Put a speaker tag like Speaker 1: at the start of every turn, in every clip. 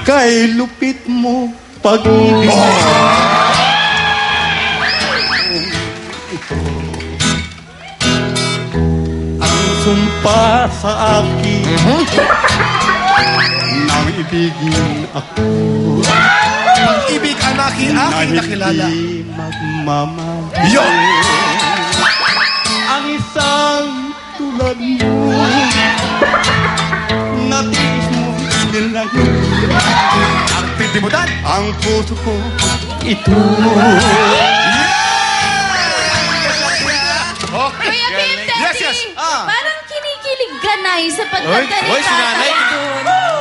Speaker 1: kay lupit mo pag-ibig. Ito ang sumpa sa akin nang ibigin ako.
Speaker 2: Pag-ibig ang aking nakilala.
Speaker 1: Hindi magmamahal.
Speaker 2: Yun!
Speaker 1: Ang isang tulad mo, natiis mo nilayo.
Speaker 2: Ang pindimutan.
Speaker 1: Ang puso ko, ito.
Speaker 2: Okay.
Speaker 3: Kuya Kim, Daddy,
Speaker 2: Yes, yes.
Speaker 3: parang kinikilig ka na sa pagkaganda
Speaker 2: Oy, si nanay.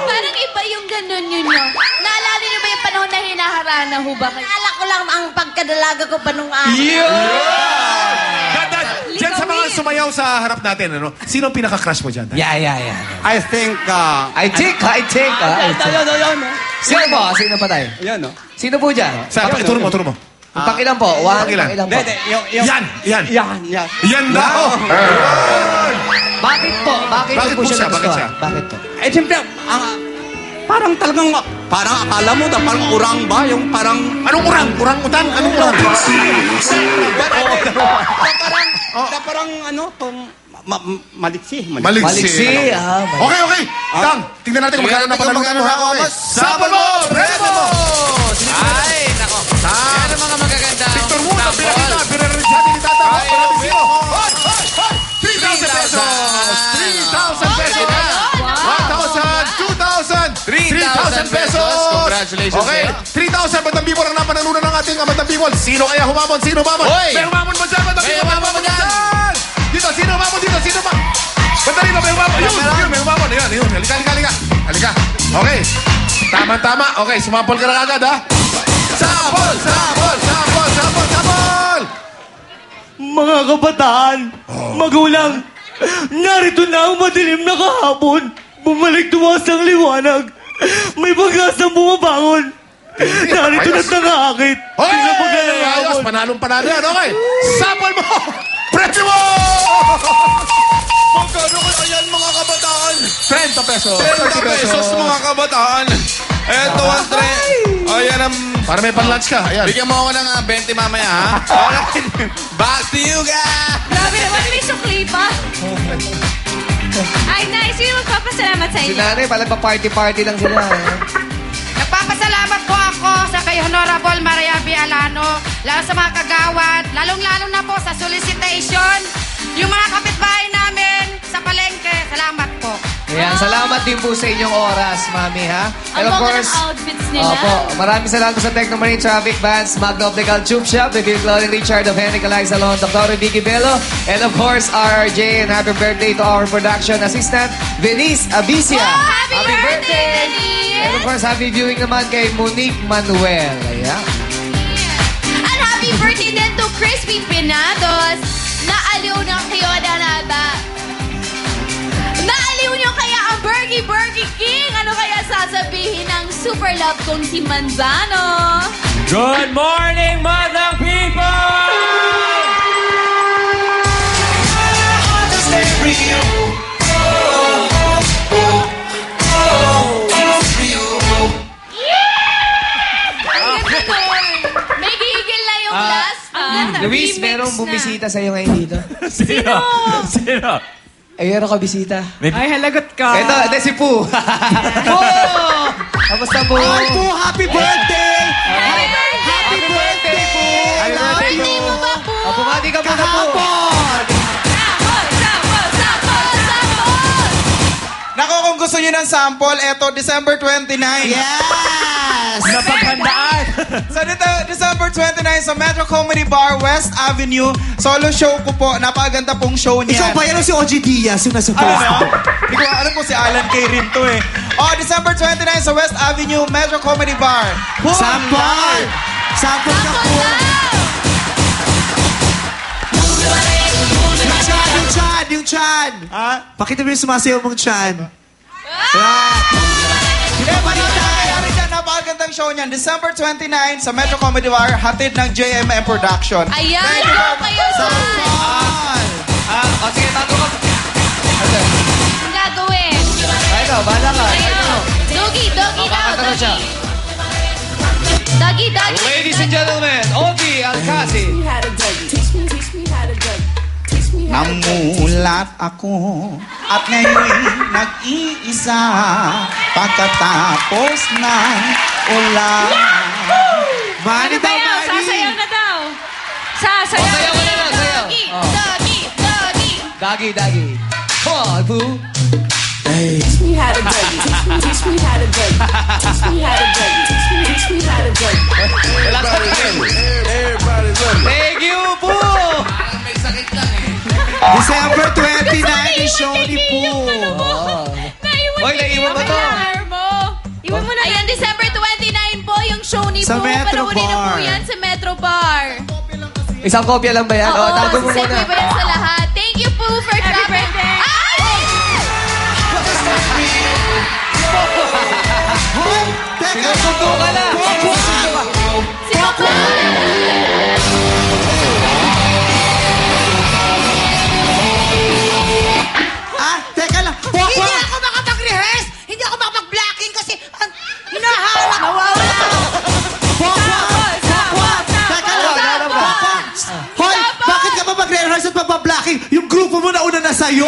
Speaker 3: Parang iba yung ganun yun yun. Naalala niyo ba yung panahon na hinaharana ho ba? Naalala ko lang ang pagkadalaga ko pa nung araw.
Speaker 2: Diyan sa mga sumayaw sa harap natin, ano? Sino ang pinaka-crush mo dyan?
Speaker 4: Yeah.
Speaker 1: I think,
Speaker 4: I think. Sino po? Sino pa tayo?
Speaker 1: yan, no?
Speaker 4: Sino po dyan?
Speaker 2: Sa, ituro mo.
Speaker 4: Pakilan po.
Speaker 2: Pakilan.
Speaker 4: Pakilan po.
Speaker 2: Yan. Yan daw.
Speaker 4: Bakit po? Bakit po siya
Speaker 2: Bakit siya?
Speaker 4: Bakit po?
Speaker 1: Eh, siyempre, parang talagang, parang akala mo na parang urang ba? Yung parang...
Speaker 2: Anong urang? Urang-utan? Anong urang?
Speaker 1: Parang ano, maliksi.
Speaker 2: Maliksi. Okay. Tang, tingnan natin kung magkano na panalunan mo. Sabon mo! Reto mo!
Speaker 5: Ay, nako. Yan ang mga magaganda.
Speaker 2: Victor Wood, ang pinakita. Pinarinig sa atin ni Tata. Maraming sino. 3,000 pesos. 3,000 pesos. 1,000, 2,000, 3,000 pesos.
Speaker 5: Congratulations.
Speaker 2: Okay, 3,000. Bandang Bimol ang napanalunan ng ating Bandang Bimol. Sino kaya humamon? Sino humamon?
Speaker 5: Hoy!
Speaker 2: May humamon mo dyan, Bandang Bimol.
Speaker 5: May humamon dyan.
Speaker 2: Dito, sino humamon dito? Sino pa? Bandang Bimol, may humamon. Yun, may humamon. Yun. Halika. Okay. Tama. Okay, sumapol ka na agad, ha? Sapol!
Speaker 1: Mga kabataan, magulang, narito na ang madilim na kahapon. Bumalik tuwas ang liwanag. May pag-asang bumabangon. Narito na't nangakakit.
Speaker 2: Hoy! Ayos, panalong-panalo yan, okay? Sapol mo! Presyo mo!
Speaker 1: Magkano kaya yan, mga kabataan?
Speaker 2: 30 pesos.
Speaker 1: 30 pesos, mga kabataan. Eto ang ayan ang...
Speaker 2: Para may pan-lunch ka, ayan.
Speaker 5: Bigyan mo ako ng 20 mamaya, ha?
Speaker 1: Alright. Back to you, guys.
Speaker 3: Grabe naman, may sukli pa. Ay, nice. Sino magpapasalamat sa
Speaker 4: Si
Speaker 3: inyo?
Speaker 4: nanay, pala pa-party lang sila.
Speaker 6: Nagpapasalamat po ako sa kay Honorable Maria B. Alano, lalo sa mga kagawad, lalong-lalo na po sa solicitation, yung mga kapitbahay namin sa palengke. Salamat po.
Speaker 4: Ayan, salamat din po sa inyong oras, Mami, ha?
Speaker 3: Ang mga ng outfits nila.
Speaker 4: Opo, maraming salamat sa Technomarine Traffic Bands, Magna Optical Tube Shop, the Bill Claudia Richard of Henry Calais Salon, Dr. Vicky Bello, and of course, RJ, and happy birthday to our production assistant, Venice Abicia.
Speaker 3: Oh, happy birthday, Venice!
Speaker 4: And of course, happy viewing naman kay Monique Manuel. Ayan.
Speaker 3: And happy birthday din to Crispy Pinados. Naaliw ng Kiyoda Nata. Naaliw nyo kaya ang Burger King. Ano kaya sasabihin ng super love kong si Manzano?
Speaker 7: Good morning, Madang people!
Speaker 3: May gigil na yung last.
Speaker 4: Luis, merong bumisita sa'yo ngayon dito.
Speaker 7: Sino?
Speaker 4: Ay, meron ka bisita.
Speaker 7: Ay, halagot ka.
Speaker 4: Ito, si Poo. Poo! Kamusta, Poo?
Speaker 1: Hi, po! Happy birthday!
Speaker 4: Happy birthday, Poo!
Speaker 3: Happy birthday mo ba po?
Speaker 4: Pumati ka muna, Poo.
Speaker 8: Nako, kung gusto nyo ng sample, eto, December 29.
Speaker 1: Yes!
Speaker 7: Napaghandaan.
Speaker 8: Sa December 29 sa Metro Comedy Bar, West Avenue, solo show ko po. Napakaganda pong show niya.
Speaker 1: Ikaw ba yan o si OG Diaz yung nasa Facebook?
Speaker 8: Hindi ko alam po si Alan K. rin to eh. December 29 sa West Avenue, Metro Comedy Bar.
Speaker 1: Sample! Sample ka po! Yung Chan! Pakita mo yung sumasayaw mong Chan.
Speaker 8: Napakagandang show niyan. December 29 sa Metro Comedy Bar, hatid ng JMM Production.
Speaker 3: Ayan, go kayo sa...
Speaker 4: Sige, tato ka.
Speaker 3: Ang gagawin.
Speaker 4: Ikaw, bahala ka.
Speaker 3: Ayan. Doggy now.
Speaker 4: na siya.
Speaker 3: Doggy, doggy.
Speaker 4: Ladies and gentlemen, Ogie Alcasi.
Speaker 8: Namulat ako at ngayon nag-iisa pagkatapos ng ulan. Mani daw, Mani!
Speaker 3: Sasayaw na daw. Sasayaw
Speaker 4: Sayaw ka na lang, sayaw.
Speaker 3: Doggy, doggy, doggy.
Speaker 4: Dagi, dagi. Come on, boo.
Speaker 9: Teach me how to doggy. Teach me how to doggy. Teach me how to doggy. Teach me how to doggy.
Speaker 4: Thank you, boo.
Speaker 5: Parang may sakit lang eh.
Speaker 8: December 29 is show ni Poo.
Speaker 4: Oy, naiwan mo to.
Speaker 3: Iwan mo na. Ayan, December 29 po yung show ni
Speaker 8: Sa
Speaker 3: Poo.
Speaker 8: Metro
Speaker 3: Panoorin na po
Speaker 8: Bar.
Speaker 3: yan sa Metro Bar.
Speaker 4: Isang kopya lang ba yan?
Speaker 3: Oo,
Speaker 4: tago mo
Speaker 3: send
Speaker 4: muna.
Speaker 3: mo ba yan sa lahat? Thank you Poo for dropping. Ay!
Speaker 4: Sinusundo ka na.
Speaker 3: Sino ka?
Speaker 8: Teka lang.
Speaker 6: Hindi ako makapag-rehearse! Hindi ako makapag-blocking kasi hinaharap! Nawawala!
Speaker 8: Teka lang. Hoy, bakit ka ba mag-rehearse at magpa-blocking? Yung grupo mo na una na sa'yo.